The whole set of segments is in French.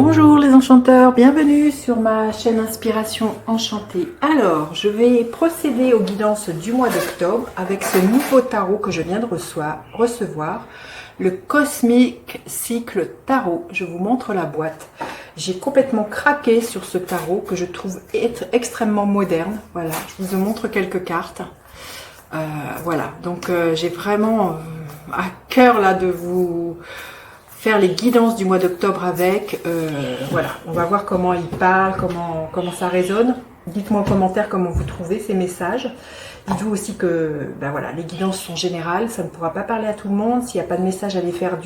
Bonjour les enchanteurs, bienvenue sur ma chaîne Inspiration Enchantée. Alors, je vais procéder aux guidances du mois d'octobre avec ce nouveau tarot que je viens de recevoir, le Cosmic Cycle Tarot. Je vous montre la boîte. J'ai complètement craqué sur ce tarot que je trouve être extrêmement moderne. Voilà, je vous montre quelques cartes. Voilà, donc j'ai vraiment à cœur là de vous faire les guidances du mois d'octobre avec. Voilà, on va voir comment il parle, comment ça résonne. Dites-moi en commentaire comment vous trouvez ces messages. Dites-vous aussi que ben voilà, les guidances sont générales, ça ne pourra pas parler à tout le monde. S'il n'y a pas de message, allez faire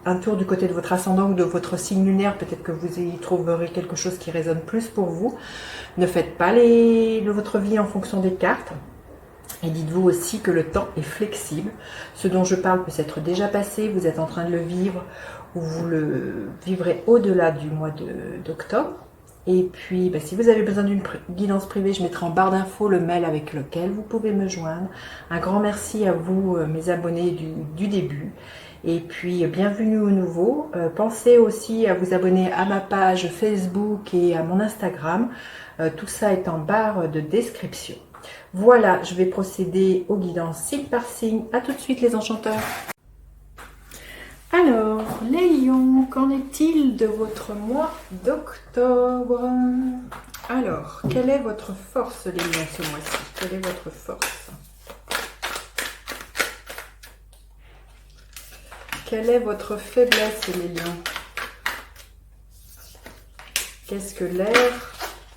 un tour du côté de votre ascendant ou de votre signe lunaire. Peut-être que vous y trouverez quelque chose qui résonne plus pour vous. Ne faites pas votre vie en fonction des cartes. Et dites-vous aussi que le temps est flexible. Ce dont je parle peut s'être déjà passé, vous êtes en train de le vivre ou vous le vivrez au-delà du mois d'octobre. Et puis, si vous avez besoin d'une guidance privée, je mettrai en barre d'infos le mail avec lequel vous pouvez me joindre. Un grand merci à vous, mes abonnés du début. Et puis, bienvenue aux nouveaux. Pensez aussi à vous abonner à ma page Facebook et à mon Instagram. Tout ça est en barre de description. Voilà, je vais procéder aux guidances signe par signe. A tout de suite les enchanteurs. Alors, les lions, qu'en est-il de votre mois d'octobre? Alors, quelle est votre force les lions ce mois-ci? Quelle est votre force? Quelle est votre faiblesse les lions? Qu'est-ce que l'air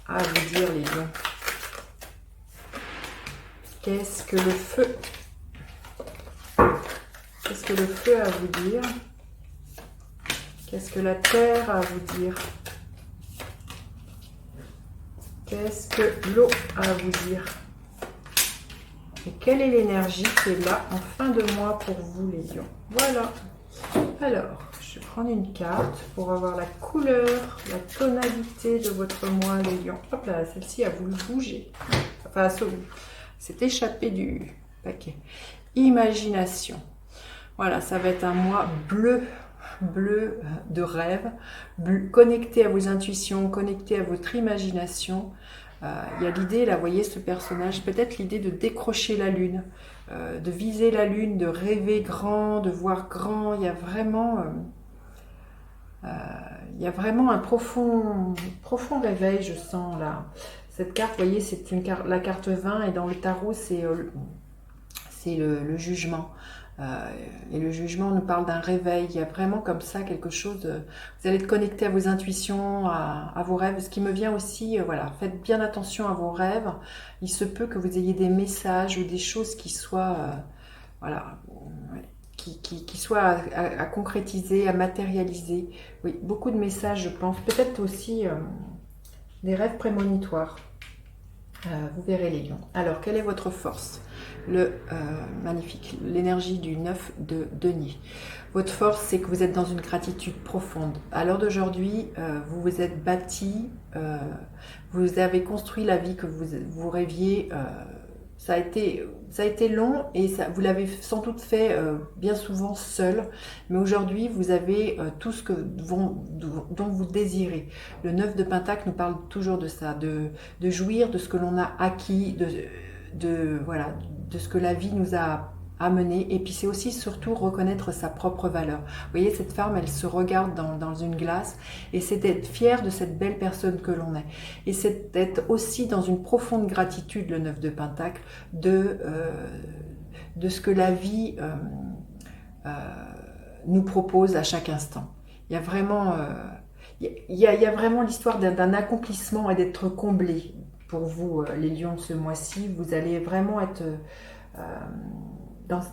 a à vous dire les lions? Qu'est-ce que le feu? Qu'est-ce que le feu a à vous dire? Qu'est-ce que la terre a à vous dire? Qu'est-ce que l'eau a à vous dire? Et quelle est l'énergie qui est là en fin de mois pour vous les lions? Voilà. Alors, je vais prendre une carte pour avoir la couleur, la tonalité de votre mois les lions. Hop là, celle-ci a voulu bouger. Enfin, c'est échappé du paquet. Imagination. Voilà, ça va être un mois bleu de rêve, connecté à vos intuitions, connecté à votre imagination. Il y a l'idée, là, vous voyez ce personnage, peut-être l'idée de décrocher la lune, de viser la lune, de rêver grand, de voir grand. Il y a vraiment un profond réveil, je sens là. Cette carte, vous voyez, c'est la carte 20 et dans le tarot, c'est le jugement. Et le jugement nous parle d'un réveil. Il y a vraiment comme ça quelque chose. Vous allez être connecté à vos intuitions, à vos rêves. Ce qui me vient aussi, voilà, faites bien attention à vos rêves. Il se peut que vous ayez des messages ou des choses qui soient, voilà, qui soient à concrétiser, à matérialiser. Oui, beaucoup de messages, je pense. Peut-être aussi des rêves prémonitoires. Vous verrez les lions. Alors, quelle est votre force? Magnifique, l'énergie du 9 de denier. Votre force, c'est que vous êtes dans une gratitude profonde. À l'heure d'aujourd'hui, vous vous êtes bâti, vous avez construit la vie que vous rêviez. Ça a été long et vous l'avez sans doute fait bien souvent seul. Mais aujourd'hui, vous avez tout ce dont vous désirez. Le 9 de Pentacle nous parle toujours de ça, de jouir de ce que l'on a acquis, voilà, de ce que la vie nous a amené. Et puis c'est aussi surtout reconnaître sa propre valeur. Vous voyez, cette femme, elle se regarde dans une glace et c'est d'être fière de cette belle personne que l'on est. Et c'est d'être aussi dans une profonde gratitude, le 9 de Pentacle, de ce que la vie nous propose à chaque instant. Il y a vraiment, il y a vraiment l'histoire d'un accomplissement et d'être comblé. Pour vous, les lions, ce mois-ci, vous allez vraiment être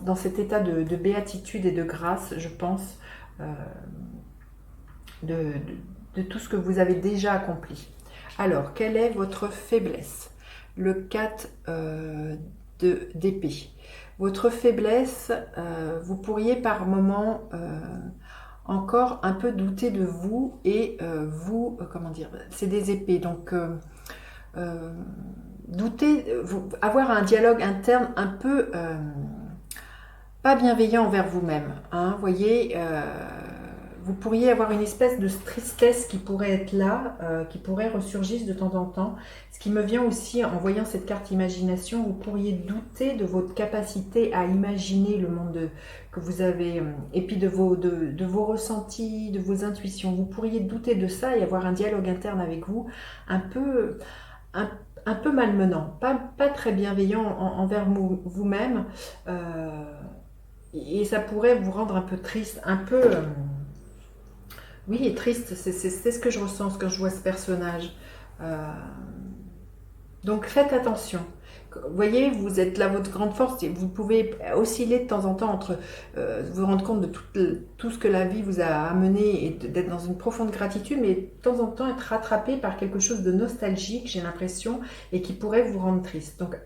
dans cet état de béatitude et de grâce, je pense, de tout ce que vous avez déjà accompli. Alors, quelle est votre faiblesse? Le 4 d'épée. Votre faiblesse, vous pourriez par moment encore un peu douter de vous et comment dire, c'est des épées, donc douter, avoir un dialogue interne un peu pas bienveillant envers vous-même. Hein, voyez, vous pourriez avoir une espèce de tristesse qui pourrait être là, qui pourrait ressurgir de temps en temps. Ce qui me vient aussi en voyant cette carte imagination, vous pourriez douter de votre capacité à imaginer le monde que vous avez, et puis de vos ressentis, de vos intuitions. Vous pourriez douter de ça et avoir un dialogue interne avec vous un peu, un, un peu malmenant, pas très bienveillant envers vous-même. Et ça pourrait vous rendre un peu triste, un peu... oui, triste, c'est ce que je ressens quand je vois ce personnage. Euh, donc faites attention. Vous voyez, vous êtes là, votre grande force, et vous pouvez osciller de temps en temps entre vous rendre compte de tout ce que la vie vous a amené et d'être dans une profonde gratitude, mais de temps en temps être rattrapé par quelque chose de nostalgique, j'ai l'impression, et qui pourrait vous rendre triste. Donc...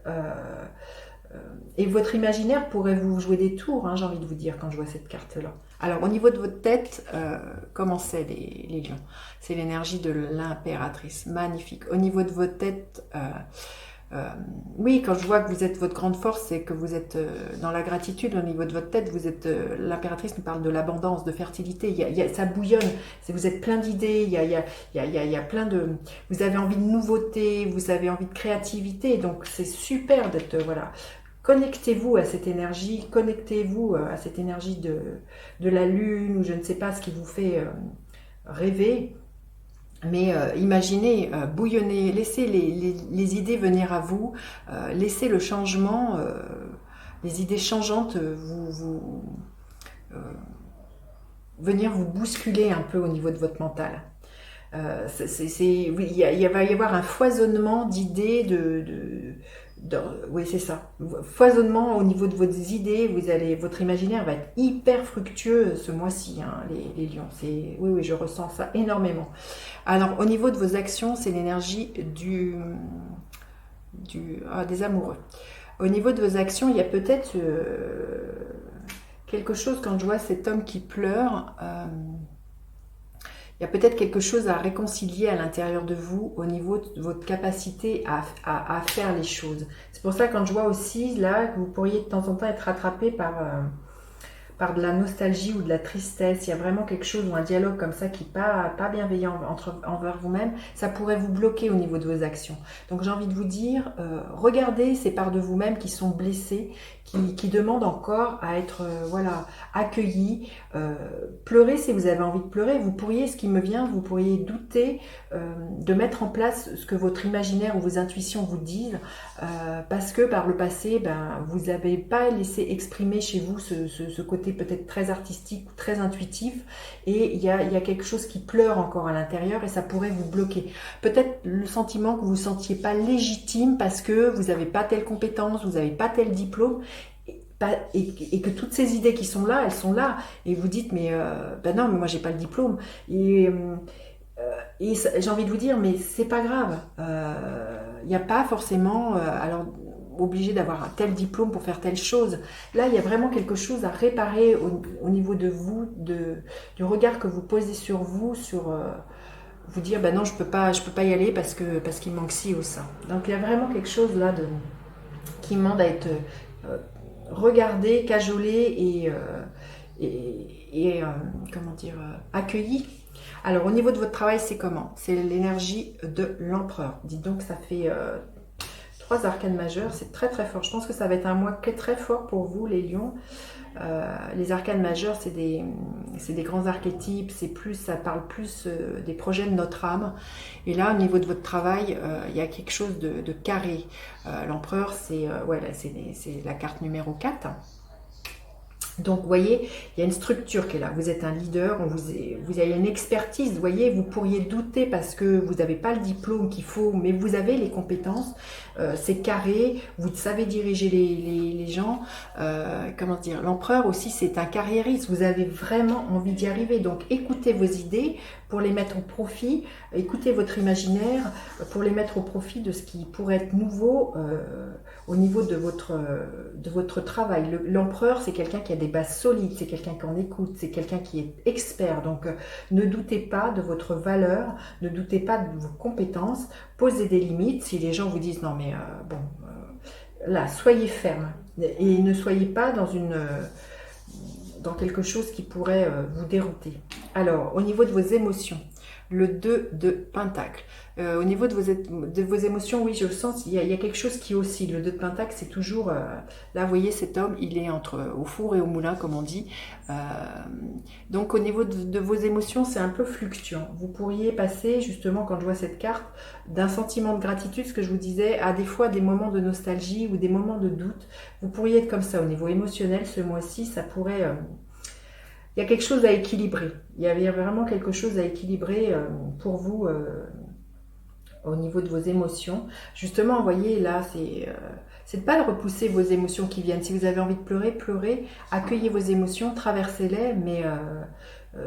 et votre imaginaire pourrait vous jouer des tours, hein, j'ai envie de vous dire, quand je vois cette carte-là. Alors, au niveau de votre tête, comment c'est les lions? C'est l'énergie de l'impératrice, magnifique. Au niveau de votre tête, oui, quand je vois que vous êtes votre grande force, c'est que vous êtes dans la gratitude. Au niveau de votre tête, vous êtes l'impératrice nous parle de l'abondance, de fertilité. Ça bouillonne. Vous êtes plein d'idées. Il y a plein de. Vous avez envie de nouveautés. Vous avez envie de créativité. Donc c'est super d'être voilà. Connectez-vous à cette énergie. Connectez-vous à cette énergie de la lune ou je ne sais pas ce qui vous fait rêver. Mais imaginez, bouillonnez, laissez les idées venir à vous, laissez le changement, les idées changeantes venir vous bousculer un peu au niveau de votre mental. Oui, il va y avoir un foisonnement d'idées, oui, c'est ça. Foisonnement au niveau de vos idées, votre imaginaire va être hyper fructueux ce mois-ci, hein, les lions. Oui, je ressens ça énormément. Alors, au niveau de vos actions, c'est l'énergie des amoureux. Au niveau de vos actions, il y a peut-être quelque chose, quand je vois cet homme qui pleure, il y a peut-être quelque chose à réconcilier à l'intérieur de vous au niveau de votre capacité à faire les choses. C'est pour ça quand je vois aussi là que vous pourriez de temps en temps être rattrapé par de la nostalgie ou de la tristesse, il y a vraiment quelque chose ou un dialogue comme ça qui n'est pas bienveillant envers vous-même, ça pourrait vous bloquer au niveau de vos actions. Donc j'ai envie de vous dire, regardez ces parts de vous-même qui sont blessées, qui demandent encore à être accueillies. Pleurez si vous avez envie de pleurer. Vous pourriez, ce qui me vient, vous pourriez douter de mettre en place ce que votre imaginaire ou vos intuitions vous disent, parce que par le passé, vous n'avez pas laissé exprimer chez vous ce côté peut-être très artistique ou très intuitif, et il y a quelque chose qui pleure encore à l'intérieur et ça pourrait vous bloquer. Peut-être le sentiment que vous ne vous sentiez pas légitime parce que vous n'avez pas telle compétence, vous n'avez pas tel diplôme, et que toutes ces idées qui sont là, elles sont là, et vous dites mais non, mais moi j'ai pas le diplôme, et j'ai envie de vous dire mais c'est pas grave, il n'y a pas forcément alors obligé d'avoir un tel diplôme pour faire telle chose. Là il y a vraiment quelque chose à réparer au niveau de vous, du regard que vous posez sur vous, sur vous dire non, je peux pas y aller parce qu'il manque ci ou ça. Donc il y a vraiment quelque chose là qui demande à être regardé, cajolé et comment dire, accueilli. Alors au niveau de votre travail, c'est comment? C'est l'énergie de l'empereur. Dites donc, ça fait 3 arcanes majeures, c'est très très fort. Je pense que ça va être un mois très fort pour vous les lions. Les arcanes majeures, c'est des grands archétypes, ça parle plus des projets de notre âme. Et là, au niveau de votre travail, il y a quelque chose de carré. L'empereur, c'est la carte numéro 4. Donc, vous voyez, il y a une structure qui est là. Vous êtes un leader, vous avez une expertise. Vous voyez, vous pourriez douter parce que vous n'avez pas le diplôme qu'il faut, mais vous avez les compétences. C'est carré, vous savez diriger les gens. Comment dire, l'empereur aussi, c'est un carriériste. Vous avez vraiment envie d'y arriver. Donc, écoutez vos idées pour les mettre au profit. Écoutez votre imaginaire pour les mettre au profit de ce qui pourrait être nouveau au niveau de votre travail. L'empereur, c'est quelqu'un qui a des bases solides, c'est quelqu'un qui en écoute, c'est quelqu'un qui est expert. Donc, ne doutez pas de votre valeur, ne doutez pas de vos compétences, posez des limites. Si les gens vous disent non mais là, soyez ferme et ne soyez pas dans dans quelque chose qui pourrait vous dérouter. Alors, au niveau de vos émotions, le 2 de Pentacle. Au niveau de vos émotions, oui, je sens qu'il y a quelque chose qui oscille. Le 2 de Pentacle, c'est toujours... là, vous voyez, cet homme, il est au four et au moulin, comme on dit. Donc, au niveau de vos émotions, c'est un peu fluctuant. Vous pourriez passer, justement, quand je vois cette carte, d'un sentiment de gratitude, ce que je vous disais, à des fois des moments de nostalgie ou des moments de doute. Vous pourriez être comme ça au niveau émotionnel. Ce mois-ci, ça pourrait... il y a quelque chose à équilibrer. Il y avait vraiment quelque chose à équilibrer pour vous au niveau de vos émotions. Justement, vous voyez, là, c'est de pas de repousser vos émotions qui viennent. Si vous avez envie de pleurer, pleurez, accueillez vos émotions, traversez-les, mais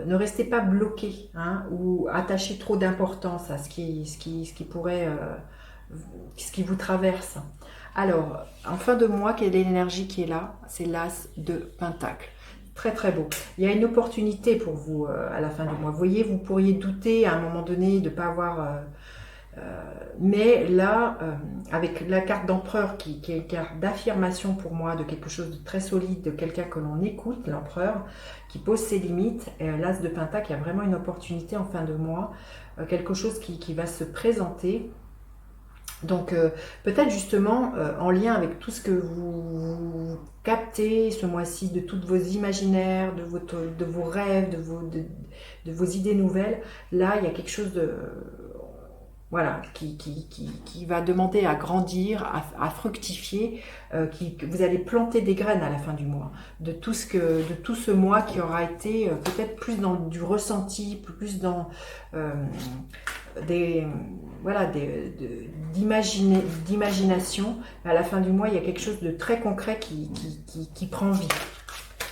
ne restez pas bloqué hein, ou attachez trop d'importance à ce qui pourrait, ce qui vous traverse. Alors, en fin de mois, quelle est l'énergie qui est là? C'est l'As de Pentacle. Très très beau. Il y a une opportunité pour vous à la fin du mois. Vous voyez, vous pourriez douter à un moment donné de ne pas avoir... mais là, avec la carte d'empereur qui est une carte d'affirmation pour moi de quelque chose de très solide, de quelqu'un que l'on écoute, l'empereur, qui pose ses limites, l'As de Pentacle, il y a vraiment une opportunité en fin de mois, quelque chose qui va se présenter. Donc peut-être justement en lien avec tout ce que vous captez ce mois-ci, de toutes vos imaginaires, de vos rêves, de vos idées nouvelles, là il y a quelque chose de... Voilà, qui va demander à grandir, à fructifier, vous allez planter des graines à la fin du mois, de tout ce mois qui aura été peut-être plus dans du ressenti, plus dans d'imagination. À la fin du mois, il y a quelque chose de très concret qui prend vie.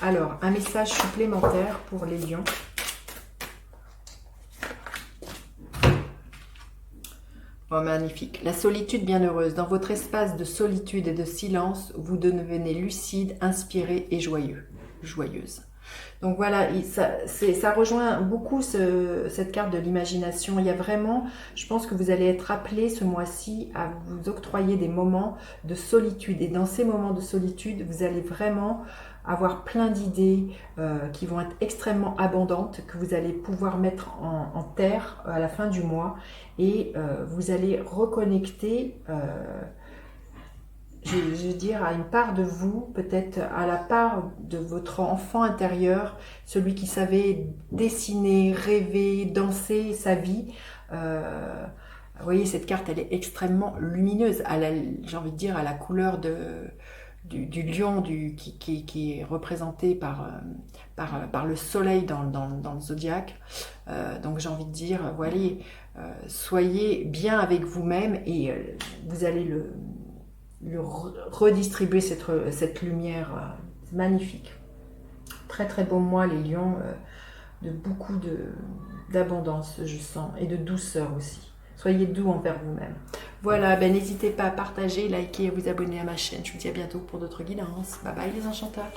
Alors, un message supplémentaire pour les lions. Oh, magnifique. La solitude bienheureuse. Dans votre espace de solitude et de silence, vous devenez lucide, inspiré et joyeuse. Donc voilà, ça rejoint beaucoup cette carte de l'imagination. Il y a vraiment, je pense que vous allez être appelé ce mois-ci à vous octroyer des moments de solitude. Et dans ces moments de solitude, vous allez vraiment avoir plein d'idées qui vont être extrêmement abondantes, que vous allez pouvoir mettre en terre à la fin du mois. Et vous allez reconnecter... je veux dire, à une part de vous, peut-être à la part de votre enfant intérieur, celui qui savait dessiner, rêver, danser sa vie. Vous voyez, cette carte, elle est extrêmement lumineuse. J'ai envie de dire, à la couleur du lion qui est représenté par le soleil dans le zodiaque. Donc j'ai envie de dire, voilà, soyez bien avec vous-même et vous allez redistribuer cette lumière magnifique. Très très beau mois les lions, de beaucoup d'abondance je sens et de douceur aussi. Soyez doux envers vous-même. Voilà, ben n'hésitez pas à partager, liker et vous abonner à ma chaîne. Je vous dis à bientôt pour d'autres guidances. Bye bye les enchanteurs.